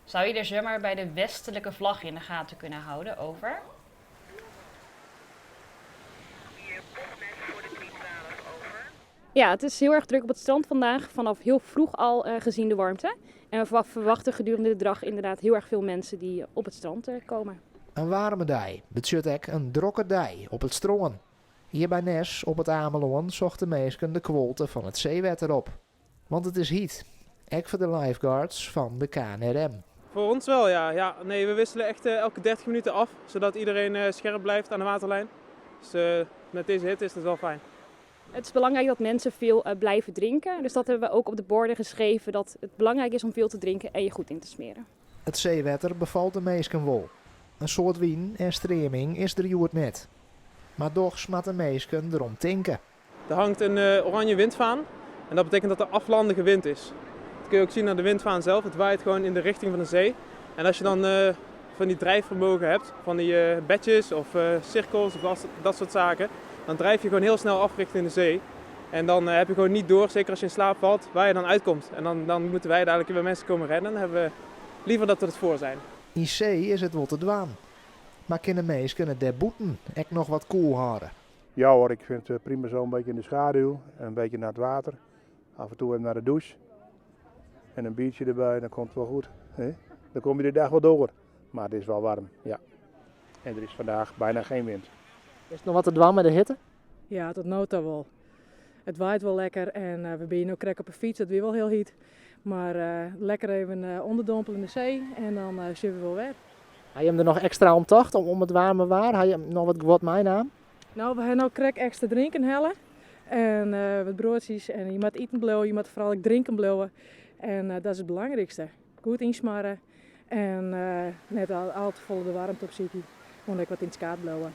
Zou je de zwemmer bij de westelijke vlag in de gaten kunnen houden? Over. Ja, het is heel erg druk op het strand vandaag. Vanaf heel vroeg al gezien de warmte. En we verwachten gedurende de dag inderdaad heel erg veel mensen die op het strand komen. Een warme dij, betekent ook een drokke dij op het strand. Hier bij Nes op het Ameloon zochten meesken de kwolten van het zeewetter op. Want het is heet. Ook voor de lifeguards van de KNRM. Voor ons wel, ja. Nee, we wisselen echt elke 30 minuten af, zodat iedereen scherp blijft aan de waterlijn. Dus met deze hitte is het wel fijn. Het is belangrijk dat mensen veel blijven drinken. Dus dat hebben we ook op de borden geschreven dat het belangrijk is om veel te drinken en je goed in te smeren. Het zeewetter bevalt de meesken wel. Een soort wien en streming is er het net. Maar toch smat de meesken erom tinken. Er hangt een oranje windvaan en dat betekent dat er aflandige wind is. Dat kun je ook zien aan de windvaan zelf. Het waait gewoon in de richting van de zee. En als je dan van die drijfvermogen hebt, van die bedjes of cirkels of dat soort zaken, dan drijf je gewoon heel snel af richting de zee. En dan heb je gewoon niet door, zeker als je in slaap valt, waar je dan uitkomt. En dan moeten wij dadelijk weer mensen komen redden. Dan hebben we liever dat we het voor zijn. In zee is het wel te dwaan. Maar kunnen meesken het der boeten echt nog wat koel houden? Ja hoor, ik vind het prima zo een beetje in de schaduw en een beetje naar het water. Af en toe even naar de douche. En een biertje erbij, dan komt het wel goed. Hè? Dan kom je de dag wel door. Maar het is wel warm, ja. En er is vandaag bijna geen wind. Is het nog wat te dwaan met de hitte? Ja, tot nu toe wel. Het waait wel lekker en we zijn ook krek op een fiets, dat weer wel heel heet. Maar lekker even onderdompelen in de zee en dan zitten we wel weer. Heb je hem er nog extra om tocht, om het warme waar? Heb je hem nog wat mijn naam? Nou, we hebben ook krek extra drinken hellen. En wat broodjes en je moet eten blijven, je moet vooral ook drinken blijven. En dat is het belangrijkste. Goed insmarren en net al te vol de warmte op zitten. Gewoon lekker wat in het skaat blijven.